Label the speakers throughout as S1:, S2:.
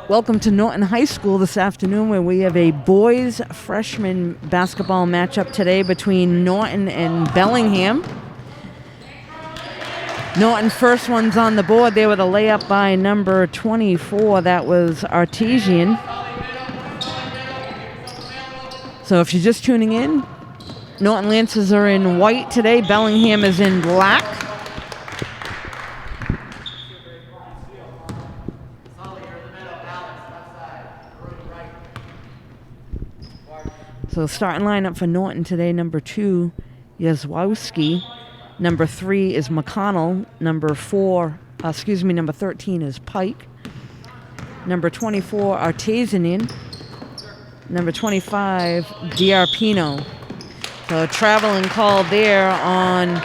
S1: Welcome to Norton High School this afternoon, where we have a boys freshman basketball matchup today between Norton and Bellingham. Norton first one's on the board there with a layup by number 24. That was Artesian. So if you're just tuning in, Norton Lancers are in white today. Bellingham is in black. So starting lineup for Norton today, number 2, Yazwowski. Number 3 is McConnell. Number 13 is Pike. Number 24, Artesian. Number 25, Diarpino. So a traveling call there on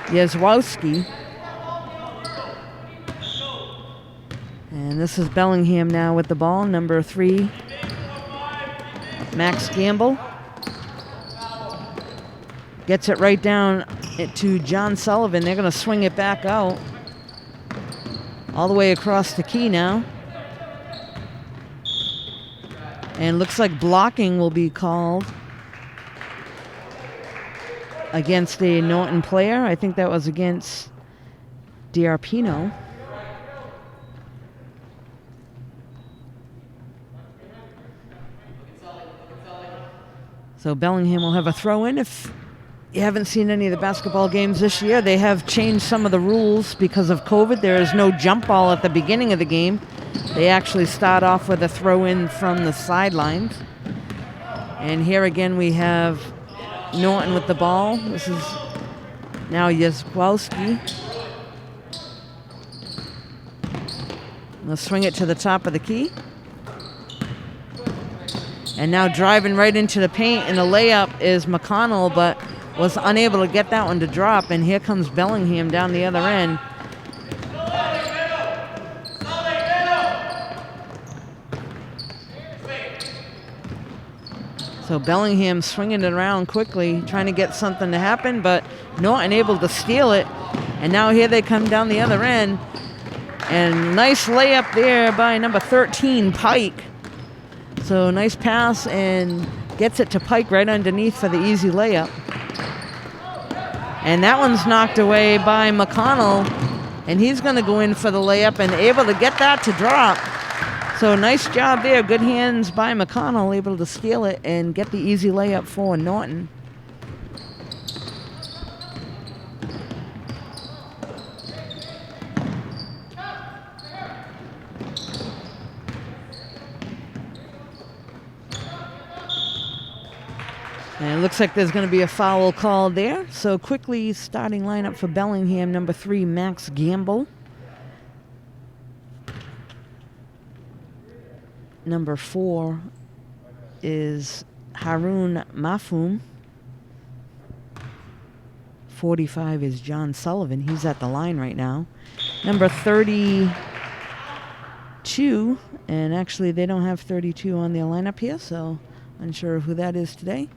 S1: Yazwowski. And this is Bellingham now with the ball. Number 3, Max Gamble. Gets it right down to John Sullivan. They're going to swing it back out. All the way across the key now. And looks like blocking will be called against a Norton player. I think that was against Diarpino. So Bellingham will have a throw in. If you haven't seen any of the basketball games this year, they have changed some of the rules because of COVID. There is no jump ball at the beginning of the game. They actually start off with a throw in from the sidelines. And here again we have Norton with the ball. This is now Yazwowski. They'll swing it to the top of the key. And now driving right into the paint, and the layup is McConnell, but was unable to get that one to drop. And here comes Bellingham down the other end. So Bellingham swinging it around quickly, trying to get something to happen, but Norton able to steal it. And now here they come down the other end. And nice layup there by number 13, Pike. So nice pass, and gets it to Pike right underneath for the easy layup. And that one's knocked away by McConnell, and he's going to go in for the layup and able to get that to drop. So nice job there. Good hands by McConnell, able to steal it and get the easy layup for Norton. And it looks like there's going to be a foul called there. So quickly starting lineup for Bellingham, number 3, Max Gamble. Number 4 is Haroon Mafum. 45 is John Sullivan. He's at the line right now. Number 32, and actually they don't have 32 on their lineup here, so unsure who that is today.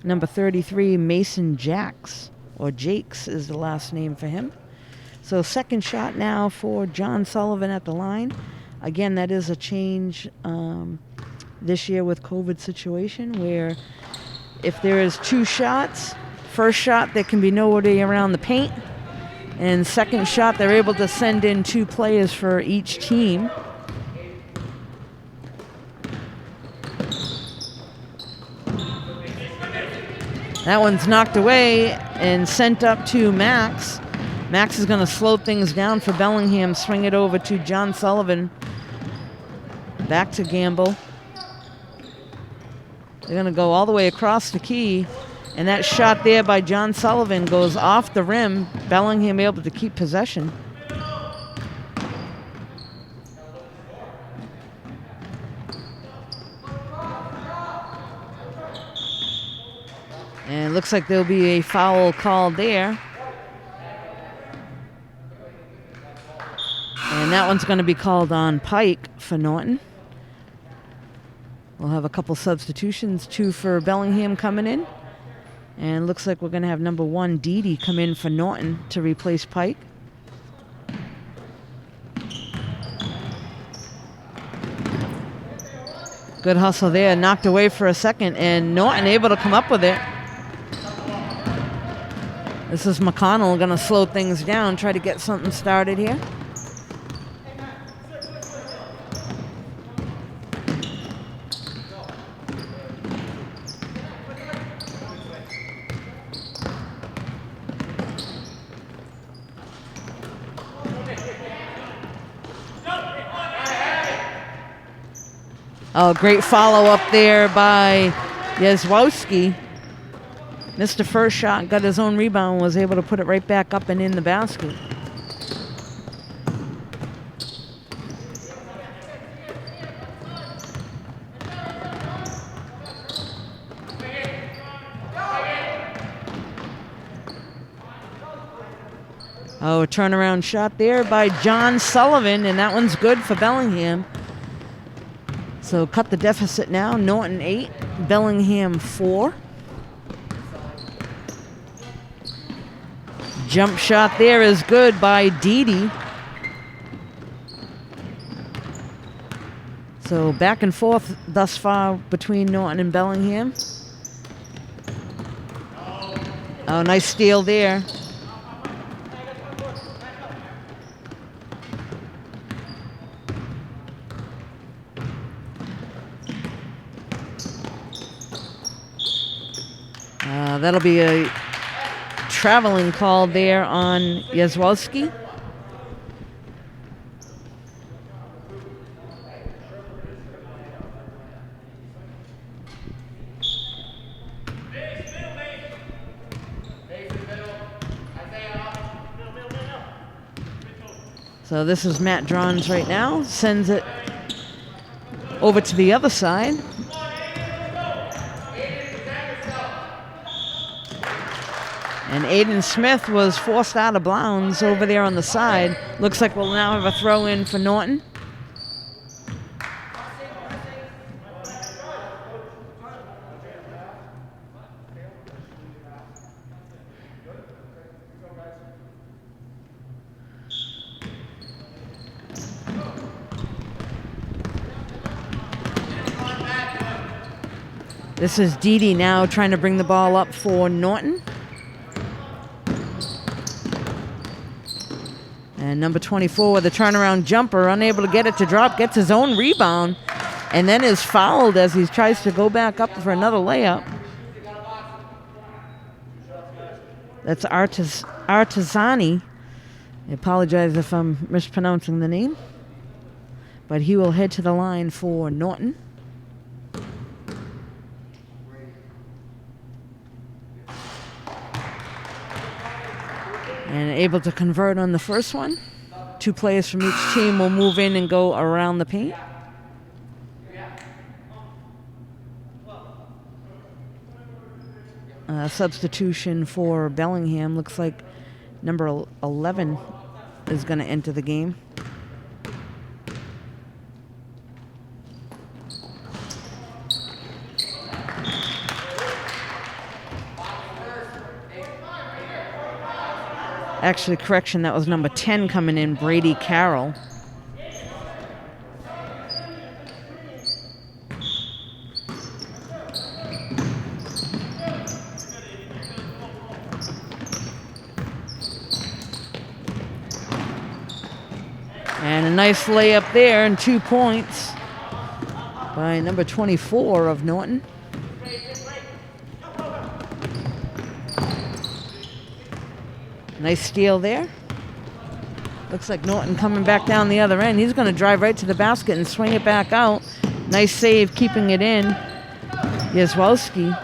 S1: Number 33, Mason Jakes, or Jakes is the last name for him. So second shot now for John Sullivan at the line. Again, that is a change this year with COVID situation, where if there is 2 shots, first shot there can be nobody around the paint, and second shot they're able to send in 2 players for each team. That one's knocked away and sent up to Max. Max is going to slow things down for Bellingham, swing it over to John Sullivan. Back to Gamble. They're going to go all the way across the key, and that shot there by John Sullivan goes off the rim. Bellingham able to keep possession. And it looks like there'll be a foul called there. And that one's going to be called on Pike for Norton. We'll have a couple substitutions, 2 for Bellingham coming in. And it looks like we're going to have number 1, Dede, come in for Norton to replace Pike. Good hustle there. Knocked away for a second, and Norton able to come up with it. This is McConnell going to slow things down, try to get something started here. Oh, great follow-up there by Yezwowski. Missed the first shot, got his own rebound, was able to put it right back up and in the basket. Oh, a turnaround shot there by John Sullivan, and that one's good for Bellingham. So cut the deficit now. Norton 8, Bellingham 4. Jump shot there is good by Dede. So back and forth thus far between Norton and Bellingham. Oh, nice steal there. That'll be a traveling call there on Yezwowski. So this is Matt Drons right now. Sends it over to the other side. And Aiden Smith was forced out of bounds over there on the side. Looks like we'll now have a throw in for Norton. This is Dede now trying to bring the ball up for Norton. And number 24 with a turnaround jumper, unable to get it to drop, gets his own rebound, and then is fouled as he tries to go back up for another layup. That's Artesani. I apologize if I'm mispronouncing the name. But he will head to the line for Norton. And able to convert on the first one. 2 players from each team will move in and go around the paint. Substitution for Bellingham. Looks like number 11 is going to enter the game. Actually, correction, that was number 10 coming in, Brady Carroll. And a nice layup there and 2 points by number 24 of Norton. Nice steal there. Looks like Norton coming back down the other end. He's going to drive right to the basket and swing it back out. Nice save, keeping it in. Yezwowski.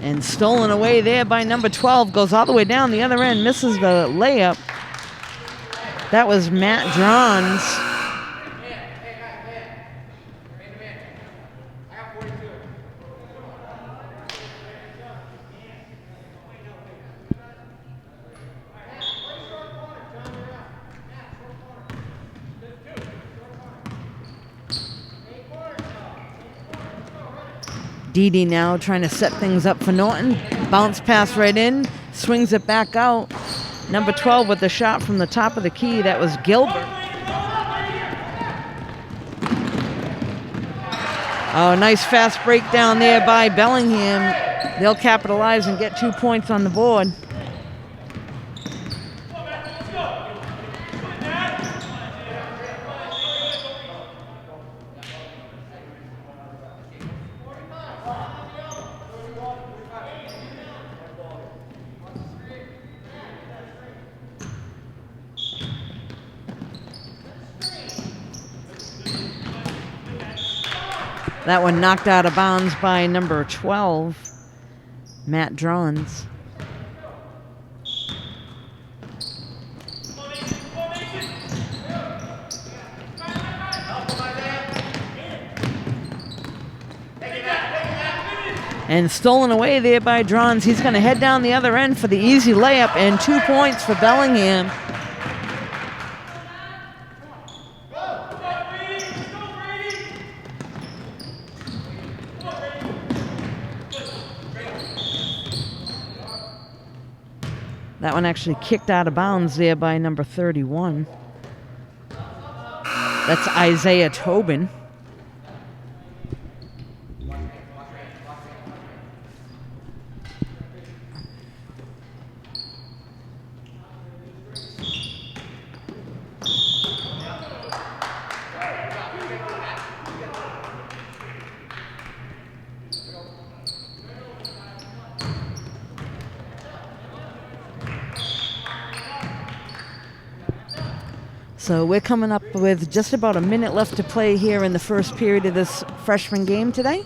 S1: And stolen away there by number 12. Goes all the way down the other end. Misses the layup. That was Matt Drons. Dede now trying to set things up for Norton. Bounce pass right in. Swings it back out. Number 12 with the shot from the top of the key. That was Gilbert. Oh, nice fast breakdown there by Bellingham. They'll capitalize and get 2 points on the board. That one knocked out of bounds by number 12, Matt Drons. And stolen away there by Drons. He's going to head down the other end for the easy layup and 2 points for Bellingham. That one actually kicked out of bounds there by number 31. That's Isaiah Tobin. So we're coming up with just about a minute left to play here in the first period of this freshman game today.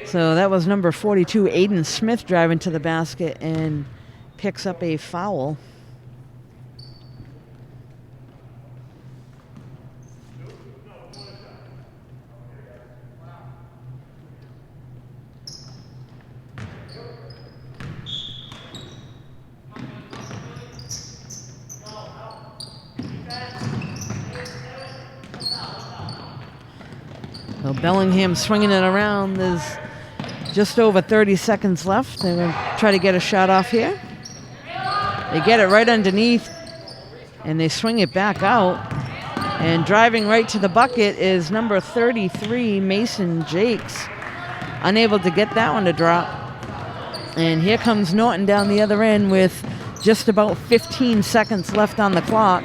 S1: So that was number 42, Aiden Smith, driving to the basket and picks up a foul. So Bellingham swinging it around. There's just over 30 seconds left. They're going to try to get a shot off here. They get it right underneath, and they swing it back out. And driving right to the bucket is number 33, Mason Jakes. Unable to get that one to drop. And here comes Norton down the other end with just about 15 seconds left on the clock.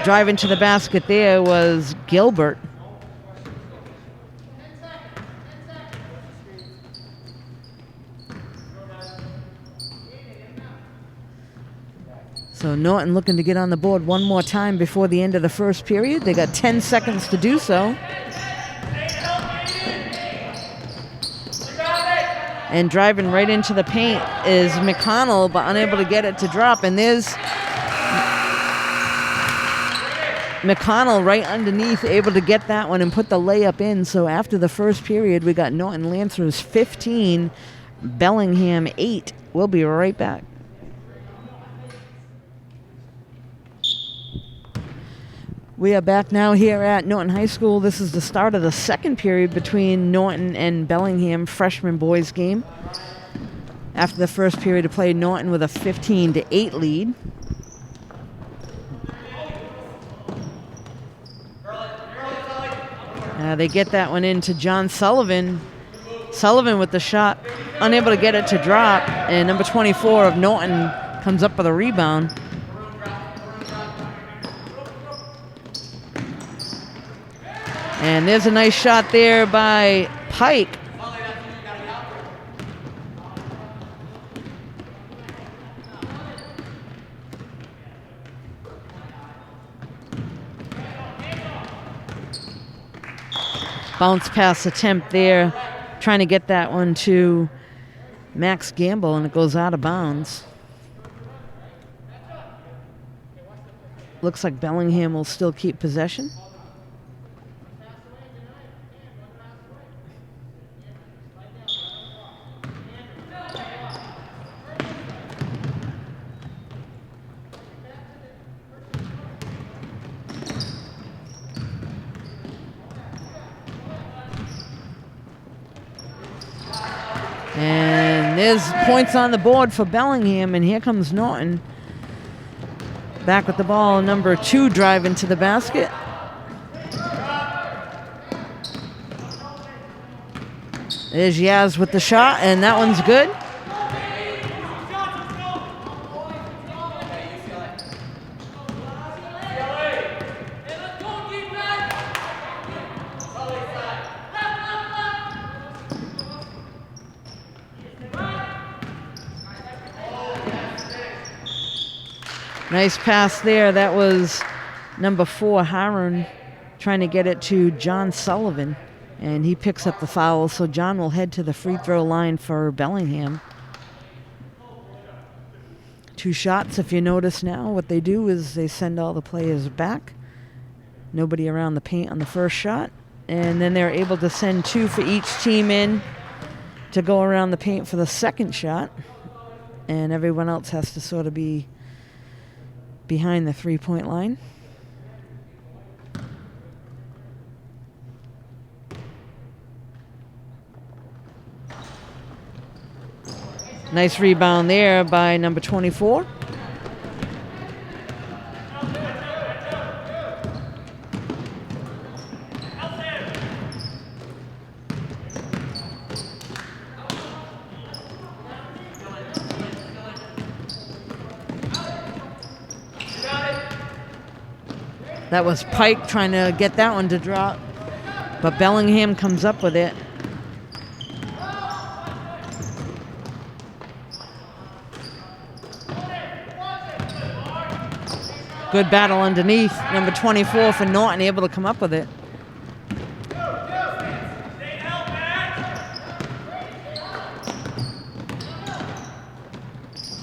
S1: Driving to the basket there was Gilbert. So Norton looking to get on the board one more time before the end of the first period. They got 10 seconds to do so. And driving right into the paint is McConnell, but unable to get it to drop. And there's McConnell right underneath, able to get that one and put the layup in. So after the first period, we got Norton Lancers 15, Bellingham 8. We'll be right back. We are back now here at Norton High School. This is the start of the second period between Norton and Bellingham freshman boys game. After the first period of play, Norton with a 15-8 lead. They get that one into John Sullivan. Sullivan with the shot, unable to get it to drop. And number 24 of Norton comes up with a rebound. And there's a nice shot there by Pike. Bounce pass attempt there, trying to get that one to Max Gamble, and it goes out of bounds. Looks like Bellingham will still keep possession. And there's points on the board for Bellingham, and here comes Norton. Back with the ball, number 2 driving to the basket. There's Yaz with the shot, and that one's good. Nice pass there. That was number 4, Harron, trying to get it to John Sullivan. And he picks up the foul, so John will head to the free throw line for Bellingham. 2 shots, if you notice now. What they do is they send all the players back. Nobody around the paint on the first shot. And then they're able to send 2 for each team in to go around the paint for the second shot. And everyone else has to sort of be behind the 3-point line. Nice rebound there by number 24. That was Pike trying to get that one to drop, but Bellingham comes up with it. Good battle underneath. Number 24 for Norton, able to come up with it.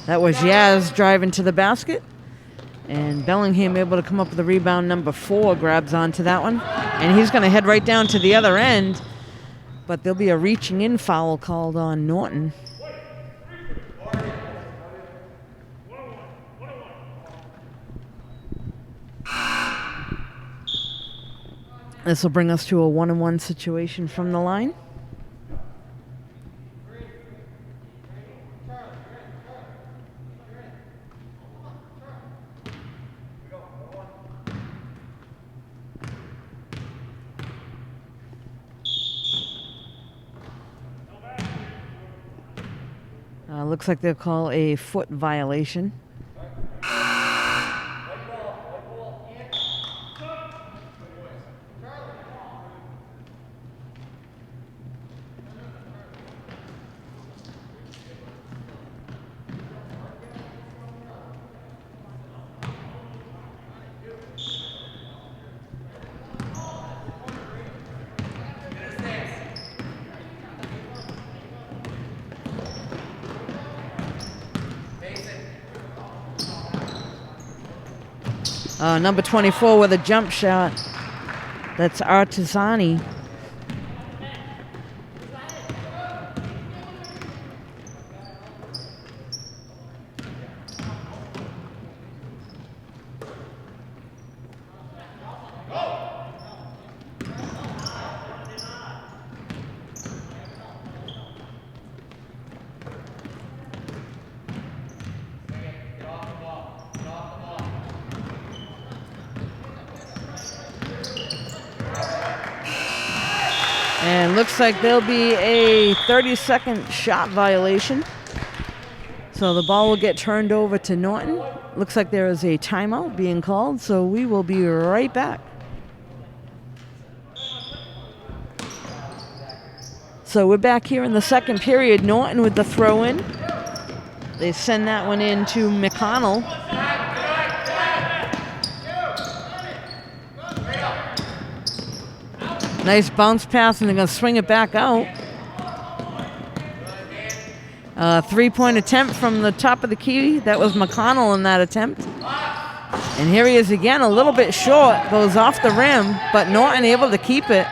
S1: That was Yaz driving to the basket. And Bellingham able to come up with a rebound. Number 4 grabs onto that one. And he's going to head right down to the other end. But there'll be a reaching in foul called on Norton. This will bring us to a 1-on-1 situation from the line. Looks like they'll call a foot violation. Number 24 with a jump shot. That's Artisani. And looks like there'll be a 30-second shot violation. So the ball will get turned over to Norton. Looks like there is a timeout being called, so we will be right back. So we're back here in the second period. Norton with the throw-in. They send that one in to McConnell. Nice bounce pass, and they're going to swing it back out. 3-point attempt from the top of the key. That was McConnell in that attempt. And here he is again, a little bit short. Goes off the rim, but Norton able to keep it.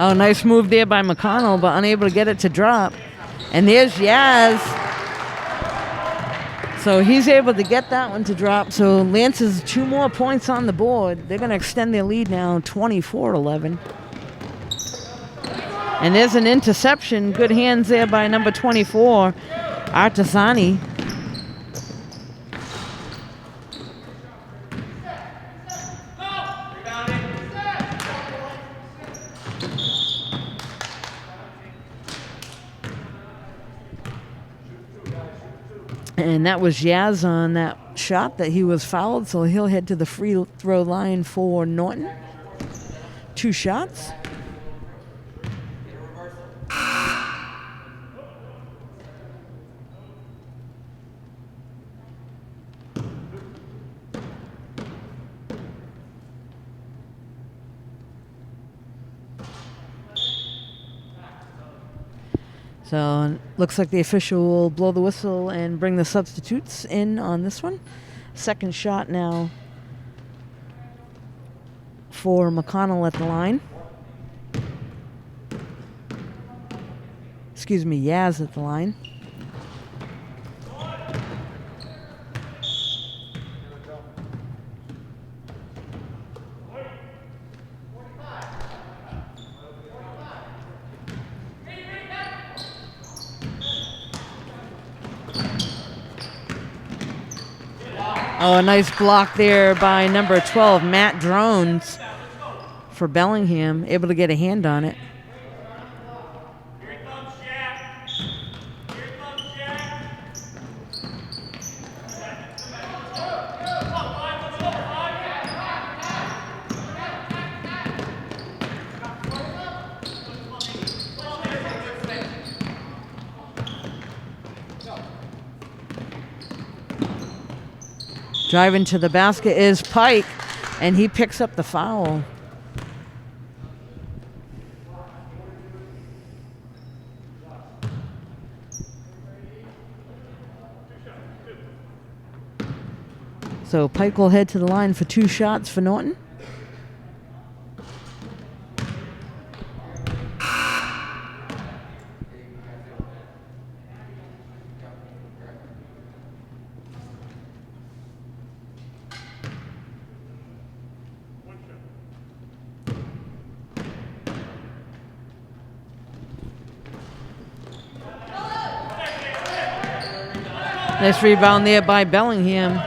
S1: Oh, nice move there by McConnell, but unable to get it to drop. And there's Yaz. So he's able to get that one to drop. So Lance has 2 more points on the board. They're going to extend their lead now 24-11. And there's an interception. Good hands there by number 24, Artisani. And that was Yaz on that shot that he was fouled, so he'll head to the free throw line for Norton. 2 shots. So looks like the official will blow the whistle and bring the substitutes in on this one. Second shot now for McConnell at the line. Excuse me, Yaz at the line. Oh, a nice block there by number 12, Matt Drones, for Bellingham, able to get a hand on it.
S2: Here he comes, Jack. Here he comes, Jack.
S1: Driving to the basket is Pike, and he picks up the foul. So Pike will head to the line for 2 shots for Norton. Nice rebound there by Bellingham.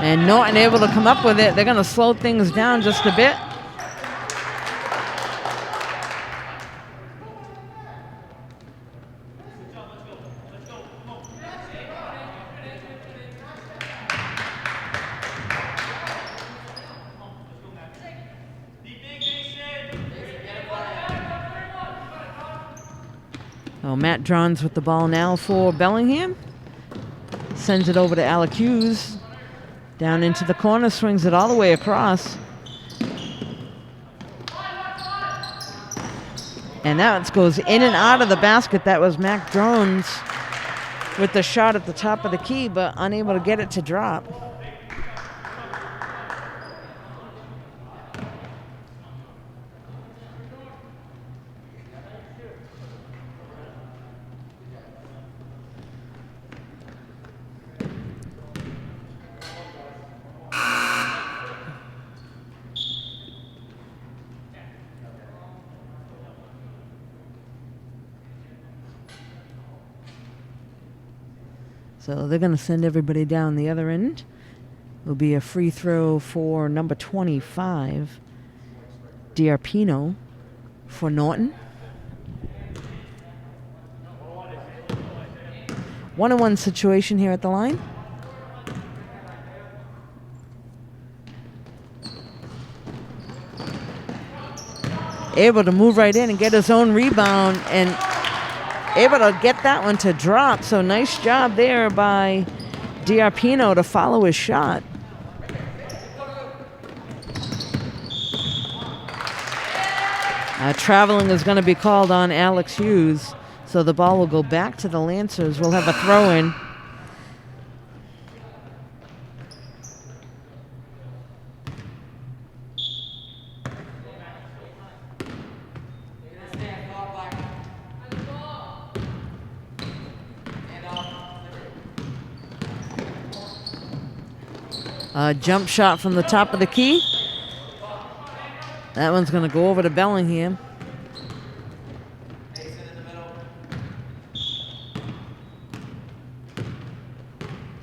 S1: And Norton able to come up with it. They're going to slow things down just a bit. Oh, Matt Drons with the ball now for Bellingham. Sends it over to Alec Hughes. Down into the corner, swings it all the way across. And that goes in and out of the basket. That was Mac Drones with the shot at the top of the key, but unable to get it to drop. So they're going to send everybody down the other end. It'll be a free throw for number 25, Diarpino, for Norton. 1-on-1 situation here at the line. Able to move right in and get his own rebound and able to get that one to drop. So nice job there by Diarpino to follow his shot. Traveling is going to be called on Alex Hughes. So the ball will go back to the Lancers. We'll have a throw-in. Jump shot from the top of the key. That one's going to go over to Bellingham.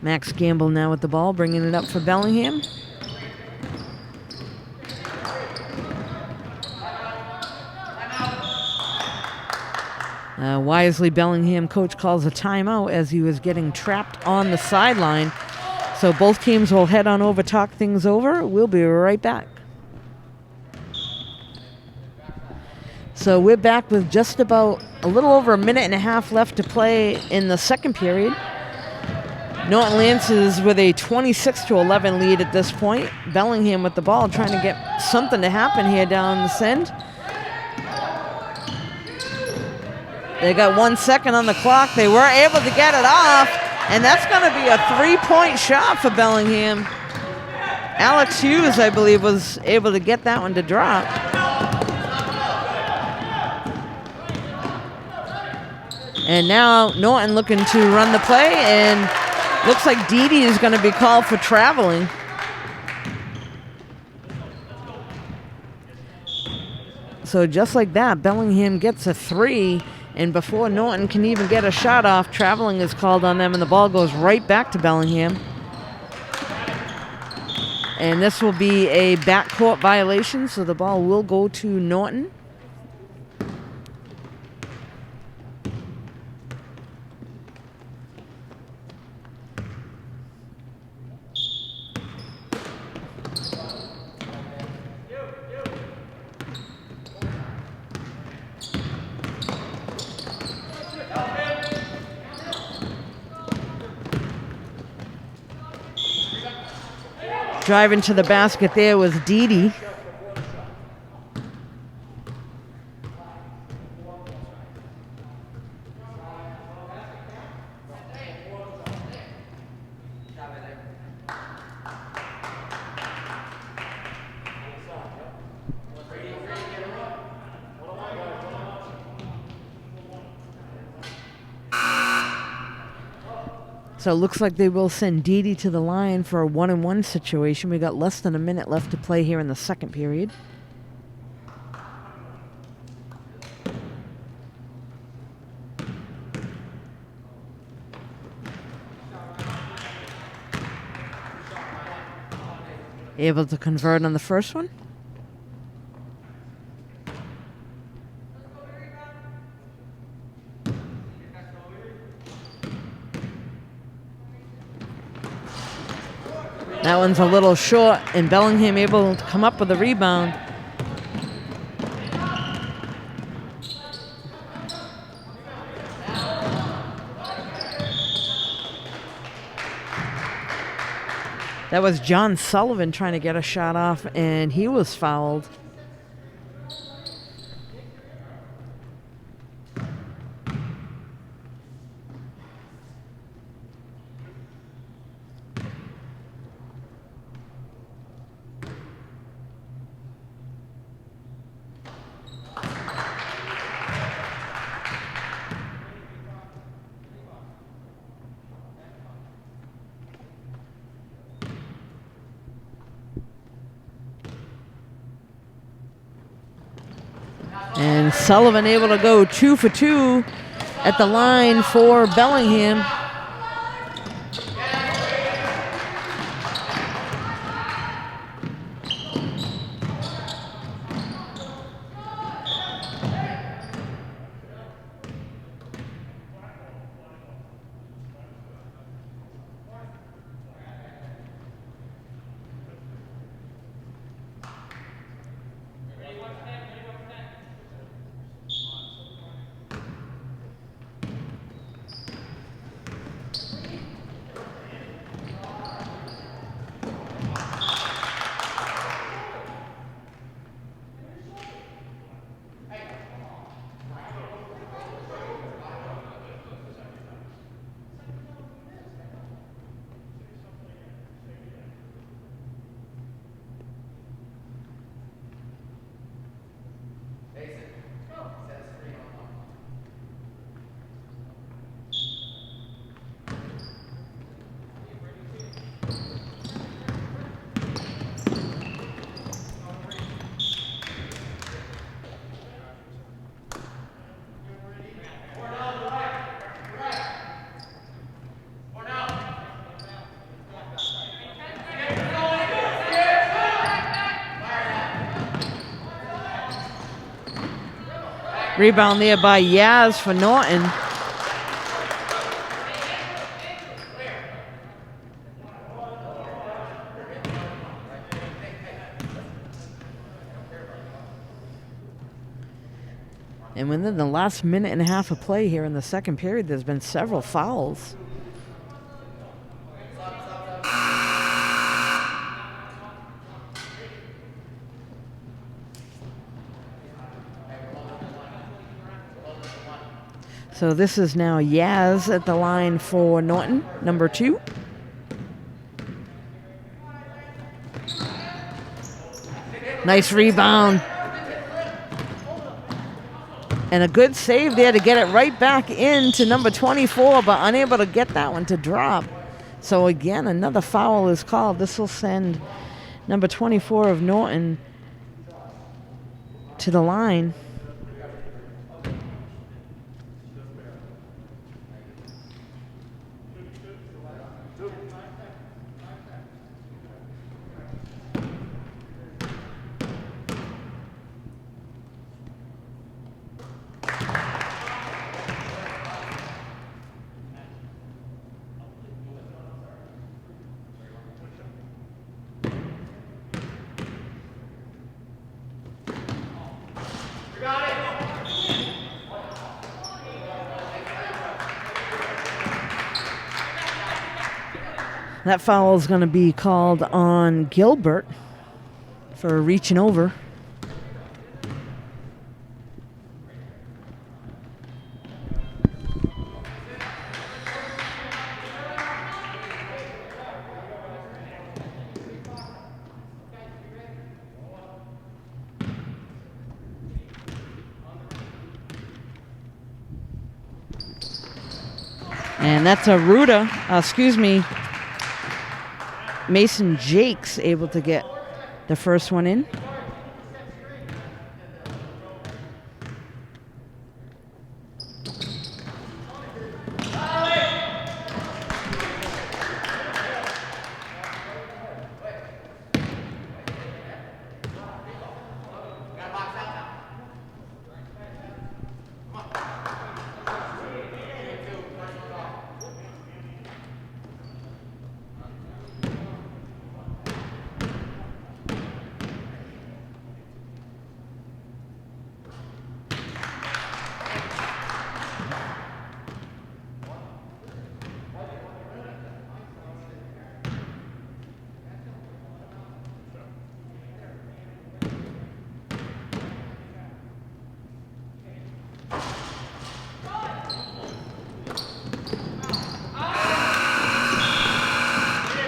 S1: Max Gamble now with the ball, bringing it up for Bellingham. Wisely, Bellingham coach calls a timeout as he was getting trapped on the sideline. So both teams will head on over, talk things over. We'll be right back. So we're back with just about a little over a minute and a half left to play in the second period. Norton Lancers with a 26-11 lead at this point. Bellingham with the ball, trying to get something to happen here down this end. They got 1 second on the clock. They were able to get it off, and that's going to be a 3-point shot for Bellingham. Alex Hughes, I believe, was able to get that one to drop. And now Norton looking to run the play, and looks like Dede is going to be called for traveling. So just like that, Bellingham gets a 3. And before Norton can even get a shot off, traveling is called on them, and the ball goes right back to Bellingham. And this will be a backcourt violation, so the ball will go to Norton. Driving to the basket there was Dede. So it looks like they will send Dede to the line for a 1-on-1 situation. We got less than a minute left to play here in the second period. Able to convert on the first one. That one's a little short, and Bellingham able to come up with a rebound. That was John Sullivan trying to get a shot off, and he was fouled. And Sullivan able to go 2 for 2 at the line for Bellingham. Rebound there by Yaz for Norton. And within the last minute and a half of play here in the second period, there's been several fouls. So this is now Yaz at the line for Norton, number 2. Nice rebound. And a good save there to get it right back into number 24, but unable to get that one to drop. So again, another foul is called. This will send number 24 of Norton to the line. That foul is going to be called on Gilbert for reaching over. And that's a Mason Jakes able to get the first one in.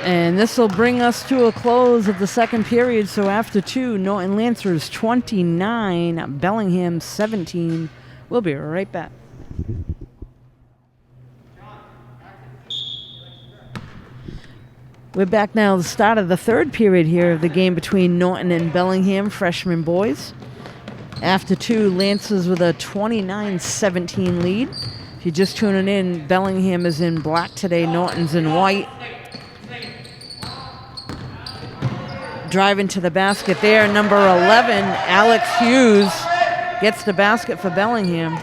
S1: And this will bring us to a close of the second period. So after 2, Norton Lancers 29, Bellingham 17. We'll be right back. We're back now at the start of the third period here of the game between Norton and Bellingham, freshman boys. After 2, Lancers with a 29-17 lead. If you're just tuning in, Bellingham is in black today, Norton's in white. Driving to the basket there, number 11, Alex Hughes, gets the basket for Bellingham.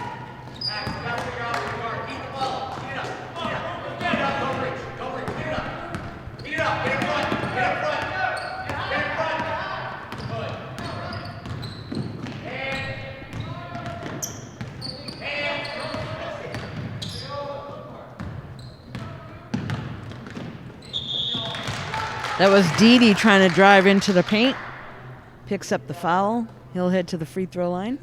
S1: That was Dede trying to drive into the paint. Picks up the foul. He'll head to the free throw line.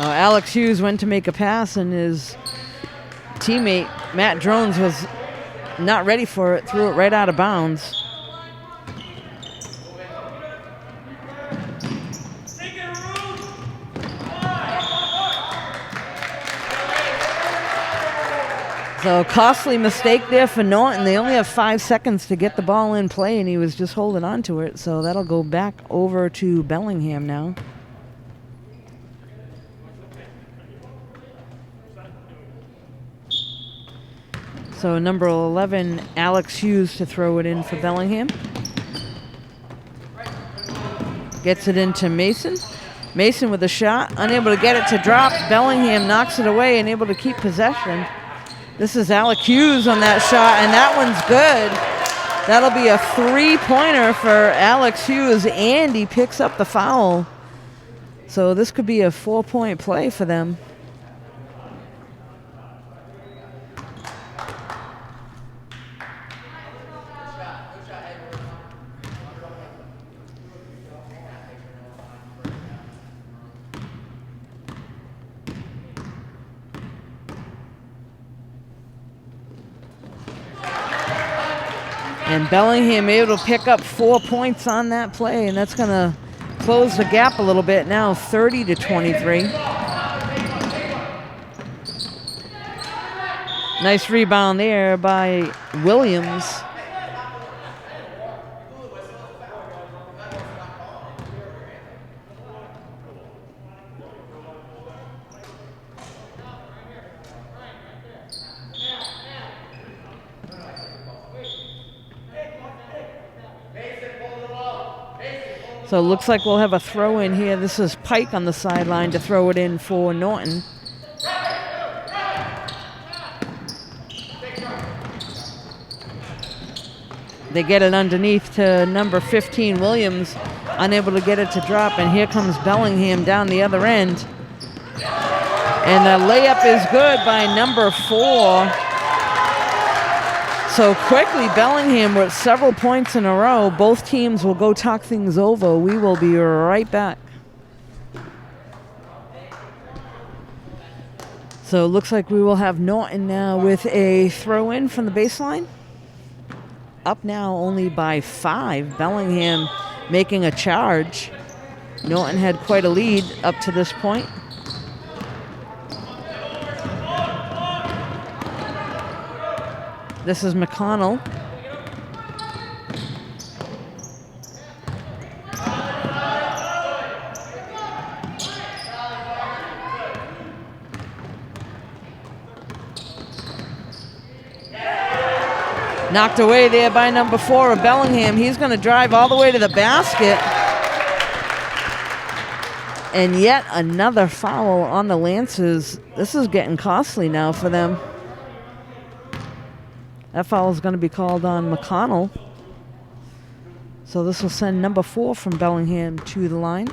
S1: Alex Hughes went to make a pass, and his teammate, Matt Drones, was not ready for it, threw it right out of bounds. So costly mistake there for Norton. They only have 5 seconds to get the ball in play, and he was just holding on to it. So that'll go back over to Bellingham now. So number 11, Alex Hughes, to throw it in for Bellingham. Gets it into Mason. Mason with a shot, unable to get it to drop. Bellingham knocks it away and able to keep possession. This is Alex Hughes on that shot, and that one's good. That'll be a 3-pointer for Alex Hughes, and he picks up the foul. So this could be a 4-point play for them. And Bellingham able to pick up 4 points on that play, and that's going to close the gap a little bit now, 30-23. Nice rebound there by Williams. So it looks like we'll have a throw in here. This is Pike on the sideline to throw it in for Norton. They get it underneath to number 15, Williams, unable to get it to drop, and here comes Bellingham down the other end. And the layup is good by number 4. So quickly, Bellingham with several points in a row. Both teams will go talk things over. We will be right back. So it looks like we will have Norton now with a throw-in from the baseline. Up now only by 5. Bellingham making a charge. Norton had quite a lead up to this point. This is McConnell. Knocked away there by number 4 of Bellingham. He's going to drive all the way to the basket. And yet another foul on the Lancers. This is getting costly now for them. That foul is going to be called on McConnell. So this will send number 4 from Bellingham to the line.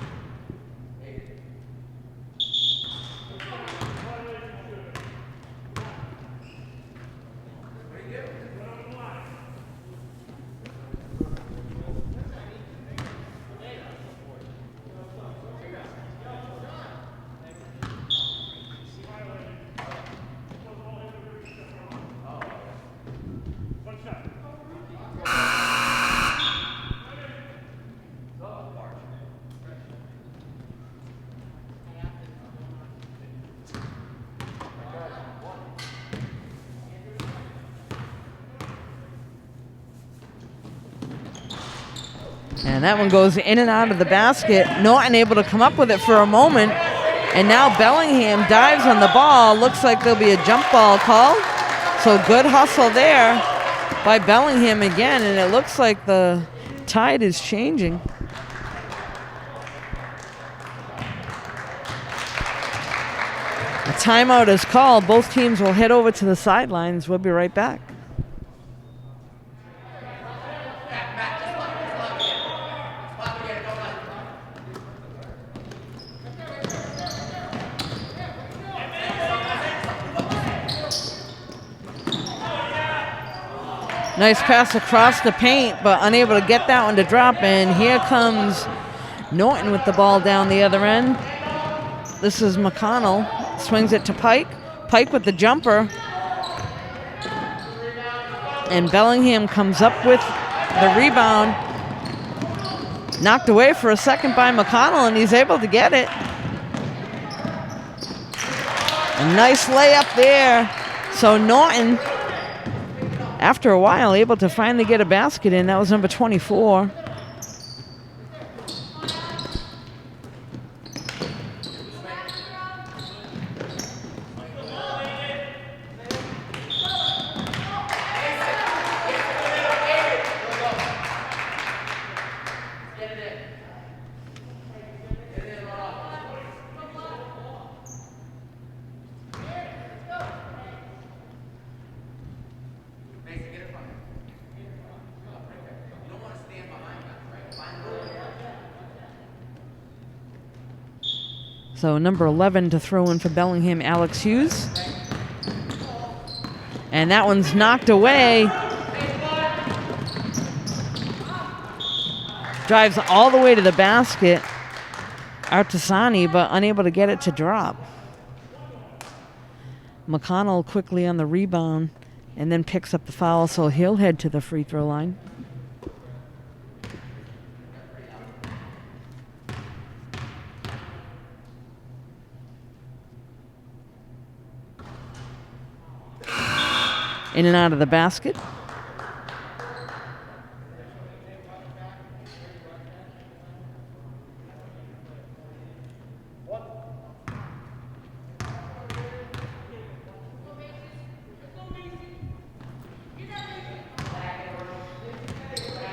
S1: And that one goes in and out of the basket. Norton able to come up with it for a moment. And now Bellingham dives on the ball. Looks like there'll be a jump ball call. So good hustle there by Bellingham again. And it looks like the tide is changing. A timeout is called. Both teams will head over to the sidelines. We'll be right back. Nice pass across the paint, but unable to get that one to drop. And here comes Norton with the ball down the other end. This is McConnell. Swings it to Pike. Pike with the jumper. And Bellingham comes up with the rebound. Knocked away for a second by McConnell, and he's able to get it. A nice layup there. So Norton, after a while, able to finally get a basket in. That was number 24. So number 11 to throw in for Bellingham, Alex Hughes. And that one's knocked away. Drives all the way to the basket. Artisani, but unable to get it to drop. McConnell quickly on the rebound and then picks up the foul, so he'll head to the free throw line. In and out of the basket.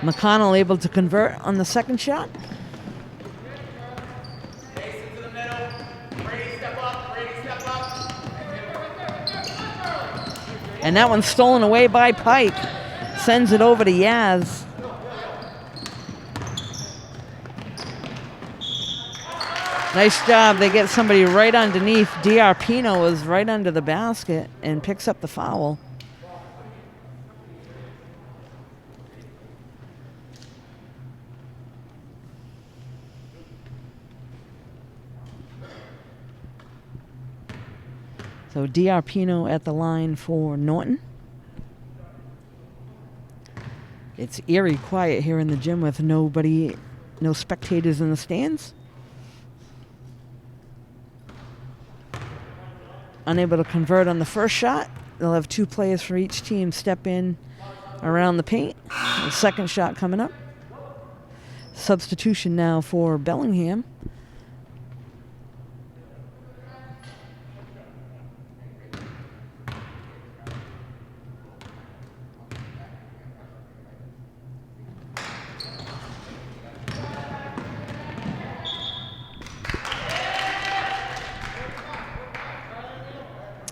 S1: McConnell able to convert on the second shot. And that one's stolen away by Pike. Sends it over to Yaz. Nice job. They get somebody right underneath. DR Pino is right under the basket and picks up the foul. So DR Pino at the line for Norton. It's eerie quiet here in the gym with no spectators in the stands. Unable to convert on the first shot. They'll have 2 players for each team step in around the paint. The second shot coming up. Substitution now for Bellingham.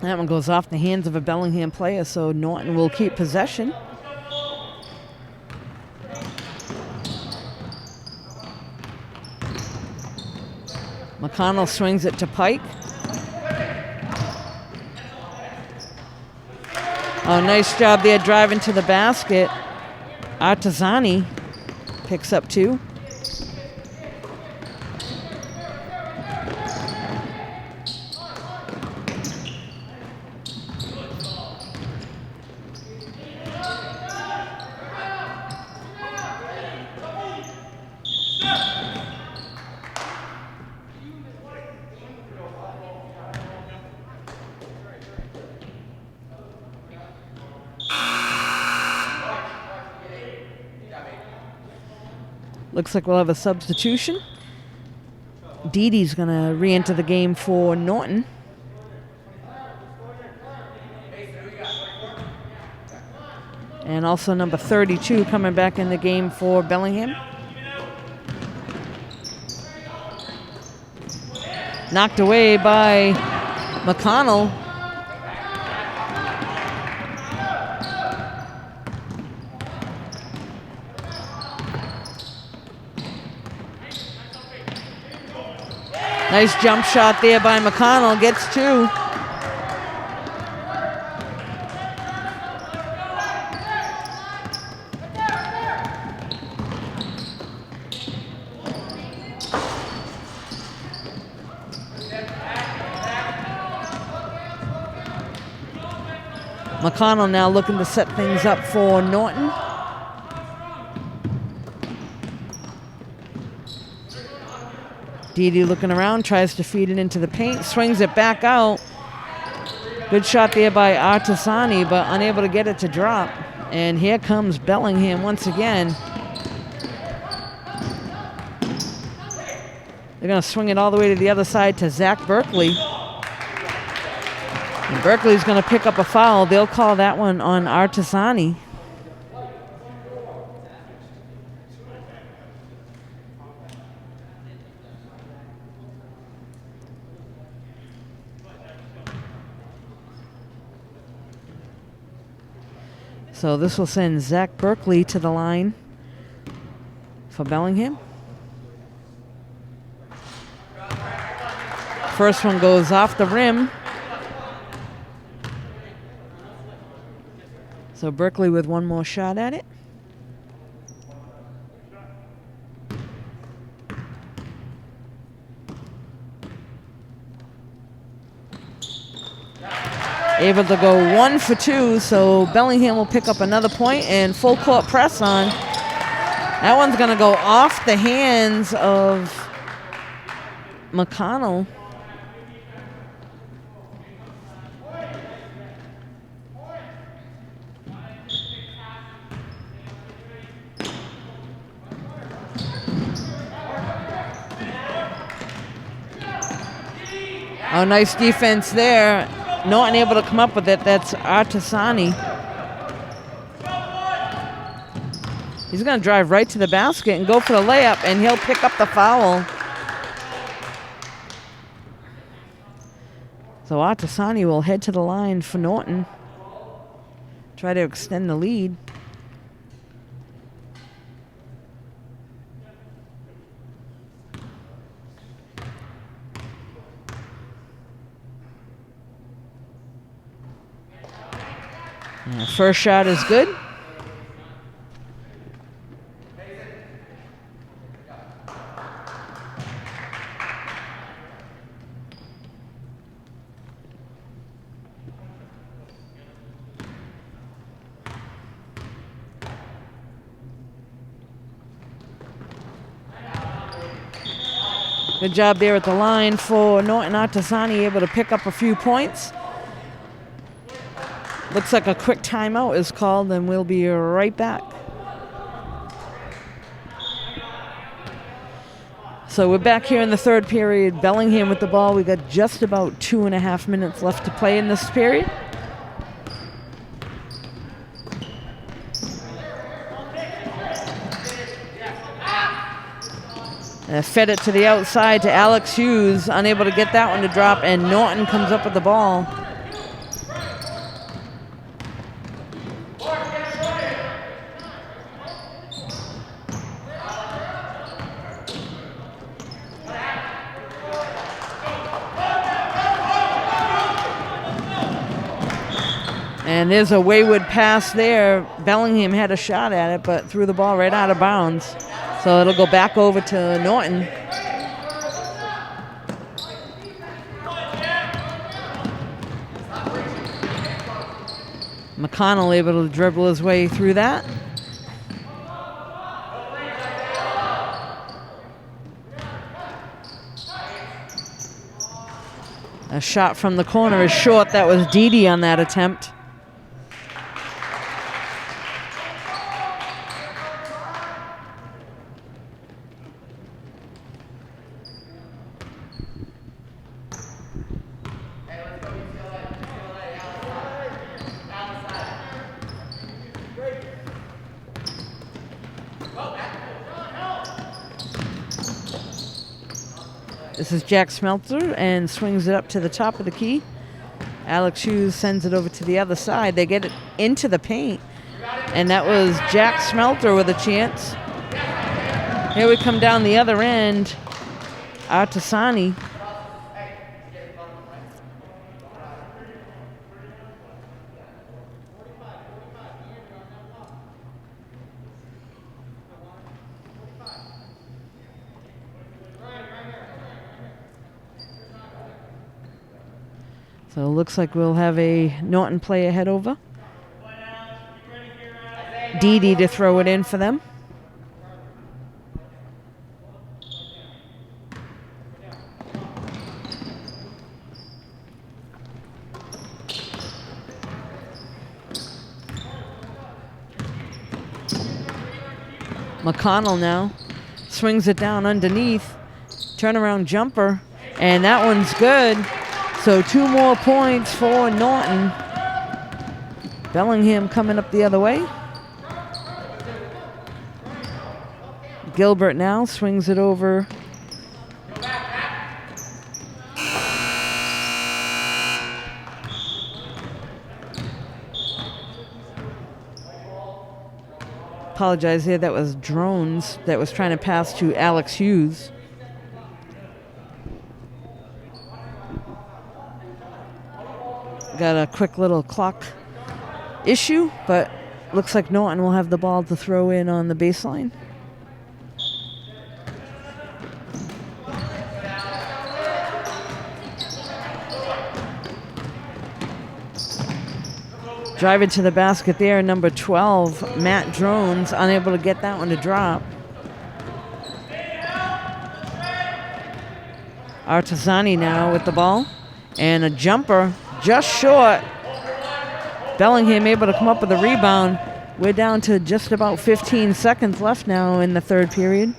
S1: That one goes off the hands of a Bellingham player, so Norton will keep possession. McConnell swings it to Pike. Oh, nice job there driving to the basket. Artisani picks up 2. Looks like we'll have a substitution. Didi's going to re-enter the game for Norton. And also number 32 coming back in the game for Bellingham. Knocked away by McConnell. Nice jump shot there by McConnell. Gets 2. McConnell now looking to set things up for Norton. Didi looking around, tries to feed it into the paint, swings it back out. Good shot there by Artisani, but unable to get it to drop. And here comes Bellingham once again. They're going to swing it all the way to the other side to Zach Berkeley. And Berkeley's going to pick up a foul. They'll call that one on Artisani. So this will send Zach Berkeley to the line for Bellingham. First one goes off the rim. So Berkeley with one more shot at it. Able to go 1 for 2, so Bellingham will pick up another point and full court press on. That one's going to go off the hands of McConnell. Oh, nice defense there. Norton able to come up with it. That's Artisani. He's going to drive right to the basket and go for the layup, and he'll pick up the foul. So Artisani will head to the line for Norton. Try to extend the lead. First shot is good. Good job there at the line for Norton. Artisani able to pick up a few points. Looks like a quick timeout is called, and we'll be right back. So we're back here in the third period. Bellingham with the ball. We got just about 2.5 minutes left to play in this period. Fed it to the outside to Alex Hughes, unable to get that one to drop, and Norton comes up with the ball. And there's a wayward pass there. Bellingham had a shot at it, but threw the ball right out of bounds. So it'll go back over to Norton. McConnell able to dribble his way through that. A shot from the corner is short. That was Didi on that attempt. This is Jack Smeltzer and swings it up to the top of the key. Alex Hughes sends it over to the other side. They get it into the paint. And that was Jack Smeltzer with a chance. Here we come down the other end. Artisani. So it looks like we'll have a Norton player head over. Didi to throw it in for them. McConnell now swings it down underneath. Turnaround jumper, and that one's good. So 2 more points for Norton. Bellingham coming up the other way. Gilbert now swings it over. Apologize there, that was Drones that was trying to pass to Alex Hughes. Got a quick little clock issue, but looks like Norton will have the ball to throw in on the baseline. Driving to the basket there, number 12, Matt Drones, unable to get that one to drop. Artesani now with the ball, and a jumper just short. Bellingham able to come up with a rebound. We're down to just about 15 seconds left now in the third period.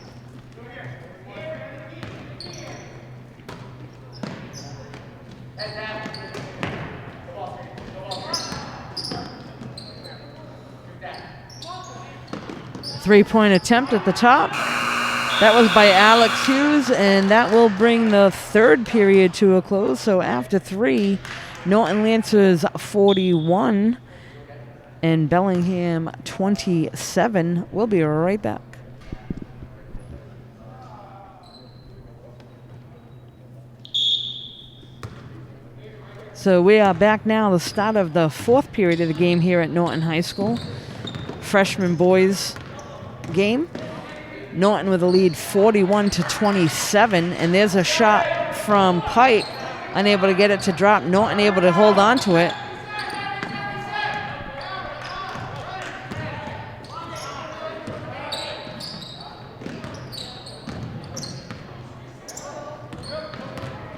S1: Three-point attempt at the top. That was by Alex Hughes, and that will bring the third period to a close. So after 3, Norton Lancers 41 and Bellingham 27. We'll be right back. So we are back now, the start of the fourth period of the game here at Norton High School. Freshman boys game. Norton with a lead 41-27, and there's a shot from Pike, unable to get it to drop. Norton able to hold on to it.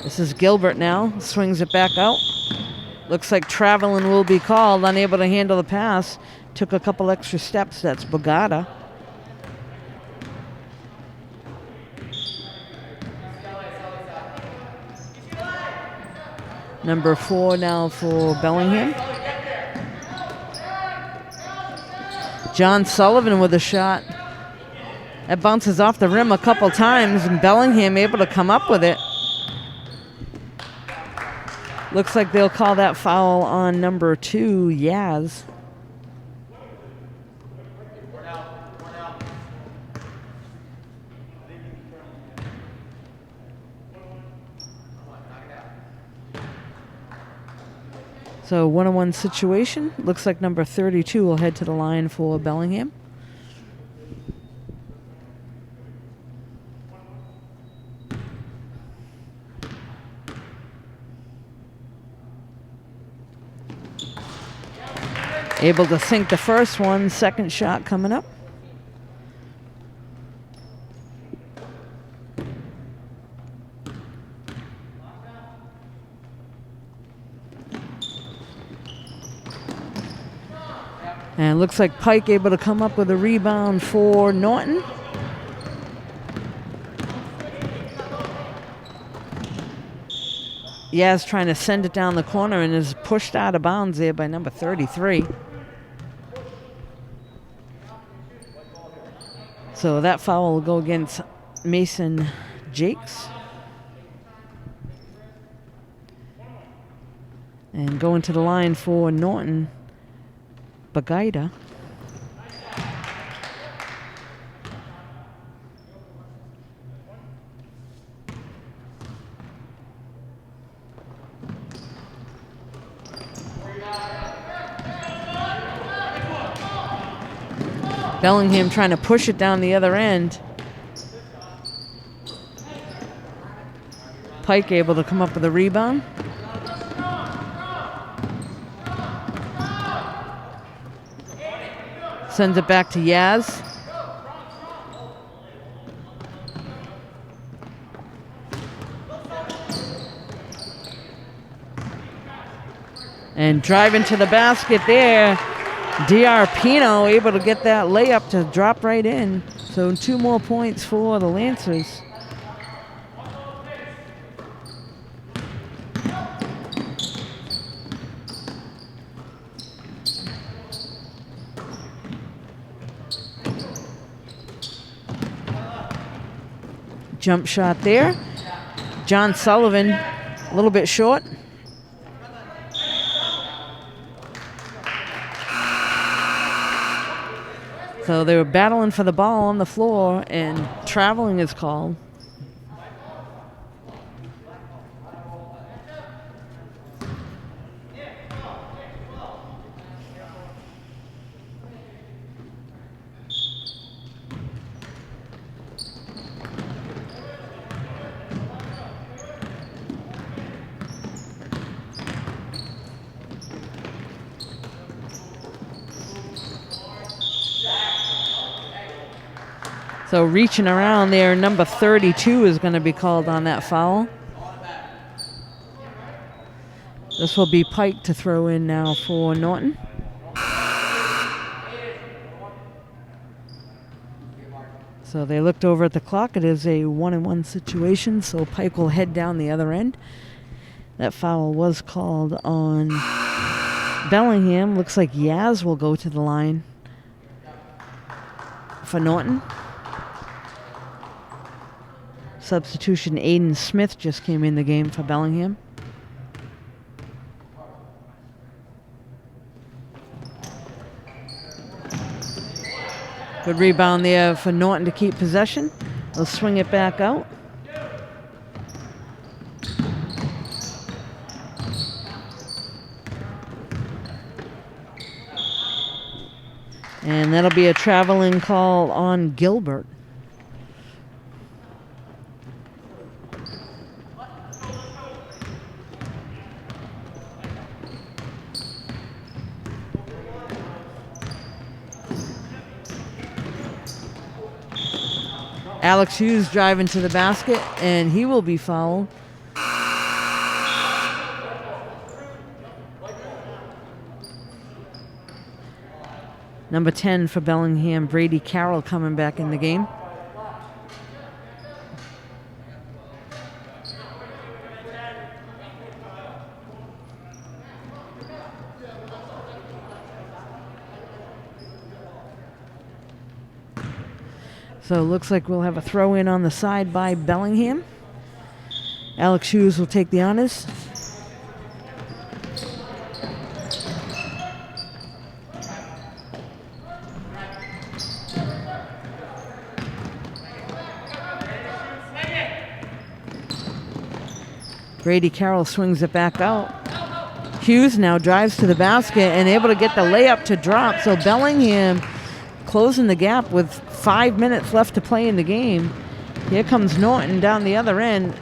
S1: This is Gilbert now, swings it back out. Looks like traveling will be called, unable to handle the pass. Took a couple extra steps, that's Bogata. Number 4 now for Bellingham. John Sullivan with a shot. That bounces off the rim a couple times, and Bellingham able to come up with it. Looks like they'll call that foul on number 2, Yaz. So 1-on-1 situation. Looks like number 32 will head to the line for Bellingham. Able to sink the first one. Second shot coming up. And it looks like Pike able to come up with a rebound for Norton. Yaz trying to send it down the corner and is pushed out of bounds there by number 33. So that foul will go against Mason Jakes. And going to the line for Norton, Bagaida. Bellingham trying to push it down the other end. Pike able to come up with a rebound. Sends it back to Yaz. And driving to the basket there. DR Pino able to get that layup to drop right in. So 2 more points for the Lancers. Jump shot there. John Sullivan, a little bit short. So they were battling for the ball on the floor, and traveling is called. So reaching around there, number 32 is going to be called on that foul. This will be Pike to throw in now for Norton. So they looked over at the clock. It is a 1-1 situation, so Pike will head down the other end. That foul was called on Bellingham. Looks like Yaz will go to the line for Norton. Substitution Aiden Smith just came in the game for Bellingham. Good rebound there for Norton to keep possession. They'll swing it back out. And that'll be a traveling call on Gilbert. Alex Hughes driving to the basket, and he will be fouled. Number 10 for Bellingham, Brady Carroll, coming back in the game. So it looks like we'll have a throw in on the side by Bellingham. Alex Hughes will take the honors. Brady Carroll swings it back out. Hughes now drives to the basket and able to get the layup to drop. So Bellingham closing the gap with 5 minutes left to play in the game. Here comes Norton down the other end.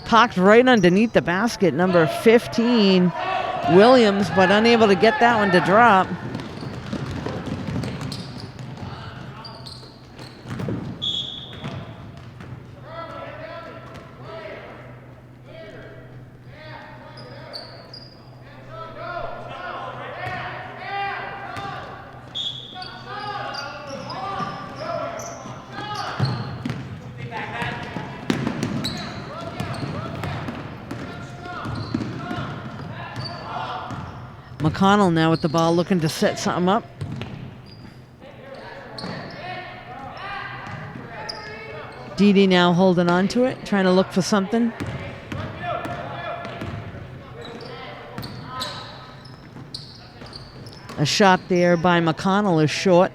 S1: Parked right underneath the basket, number 15, Williams, but unable to get that one to drop. McConnell now with the ball, looking to set something up. Dede now holding on to it, trying to look for something. A shot there by McConnell is short.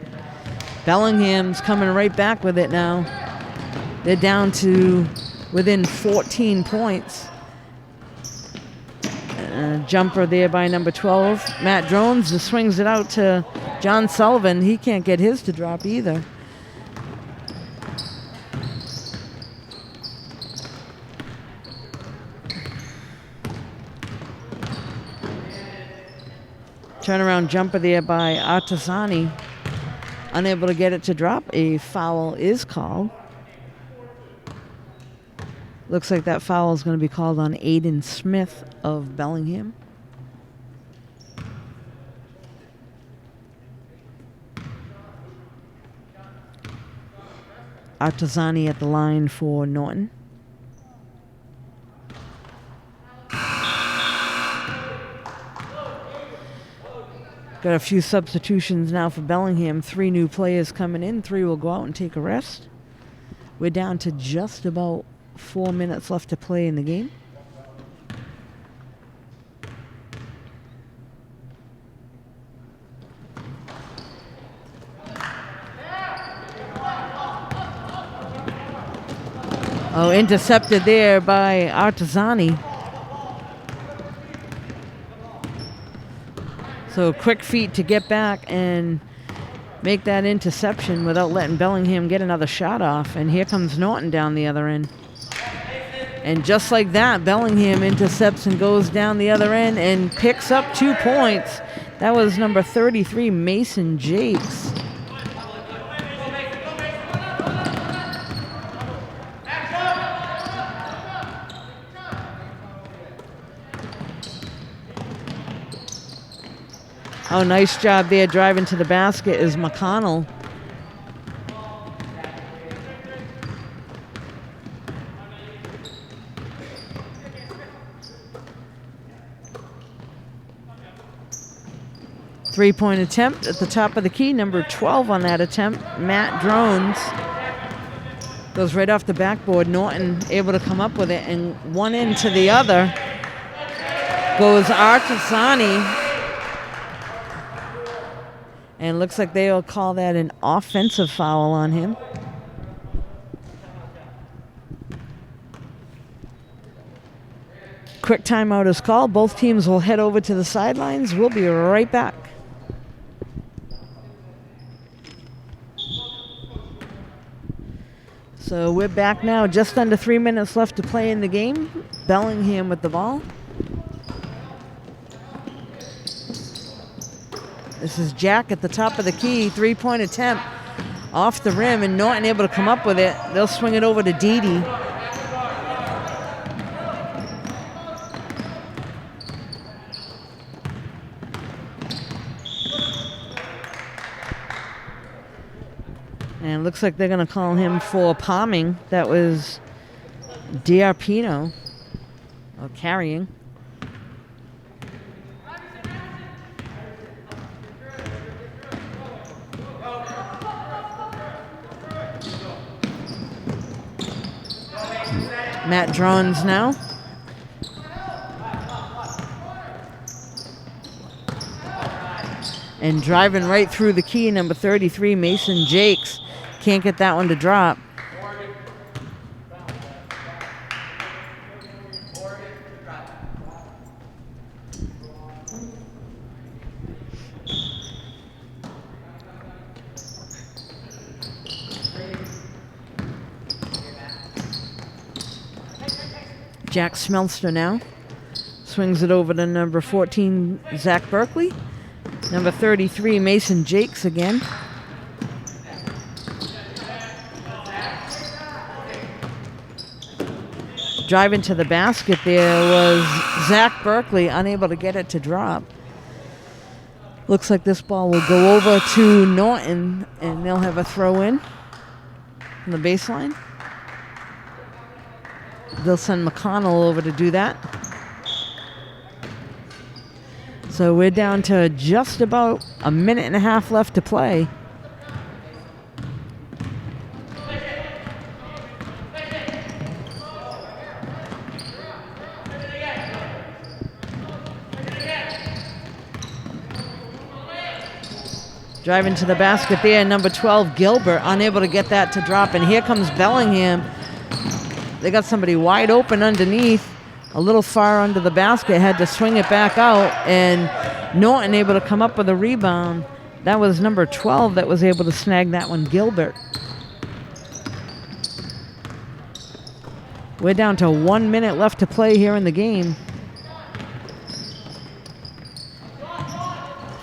S1: Bellingham's coming right back with it now. They're down to within 14 points. Jumper there by number 12. Matt Drones swings it out to John Sullivan. He can't get his to drop either. Turnaround jumper there by Artesani. Unable to get it to drop. A foul is called. Looks like that foul is going to be called on Aiden Smith of Bellingham. Artesani at the line for Norton. Got a few substitutions now for Bellingham. 3 new players coming in. 3 will go out and take a rest. We're down to just about 4 minutes left to play in the game. Oh, intercepted there by Artesani. So quick feet to get back and make that interception without letting Bellingham get another shot off. And here comes Norton down the other end. And just like that, Bellingham intercepts and goes down the other end and picks up 2 points. That was number 33, Mason Jakes. Oh, nice job there driving to the basket is McConnell. Three-point attempt at the top of the key, number 12 on that attempt, Matt Drones. Goes right off the backboard. Norton able to come up with it, and one end to the other goes Artesani. And looks like they'll call that an offensive foul on him. Quick timeout is called. Both teams will head over to the sidelines. We'll be right back. So we're back now. Just under 3 minutes left to play in the game. Bellingham with the ball. This is Jack at the top of the key. 3-point attempt off the rim, and Norton able to come up with it. They'll swing it over to Dede. And it looks like they're going to call him for palming. That was Diarpino, or carrying. Matt Drones now. And driving right through the key, number 33, Mason Jakes. Can't get that one to drop. Jack Smelster now. Swings it over to number 14, Zach Berkeley. Number 33, Mason Jakes again. Driving to the basket there was Zach Berkeley, unable to get it to drop. Looks like this ball will go over to Norton, and they'll have a throw in from the baseline. They'll send McConnell over to do that. So we're down to just about a minute and a half left to play. Driving to the basket there, number 12, Gilbert, unable to get that to drop. And here comes Bellingham. They got somebody wide open underneath, a little far under the basket, had to swing it back out, and Norton able to come up with a rebound. That was number 12 that was able to snag that one, Gilbert. We're down to 1 minute left to play here in the game.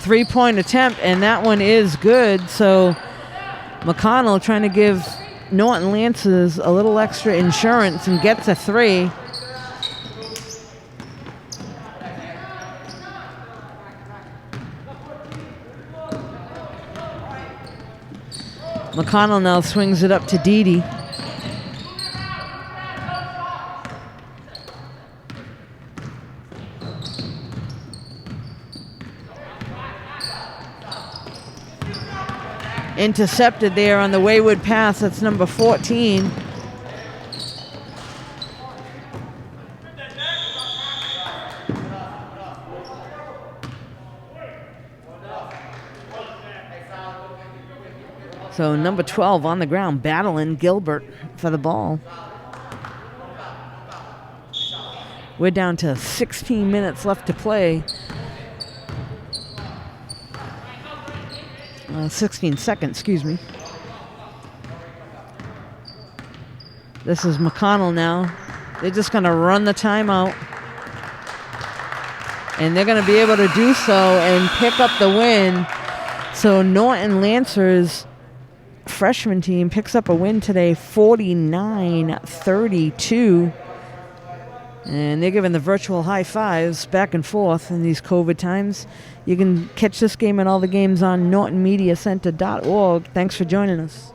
S1: 3-point attempt, and that one is good. So McConnell trying to give Norton Lancers a little extra insurance and gets a 3. McConnell now swings it up to Dede. Intercepted there on the wayward pass. That's number 14. So number 12 on the ground, battling Gilbert for the ball. We're down to 16 minutes left to play. 16 seconds, excuse me. This is McConnell now. They're just going to run the timeout. And they're going to be able to do so and pick up the win. So Norton Lancers freshman team picks up a win today, 49-32. And they're giving the virtual high fives back and forth in these COVID times. You can catch this game and all the games on NortonMediaCenter.org. Thanks for joining us.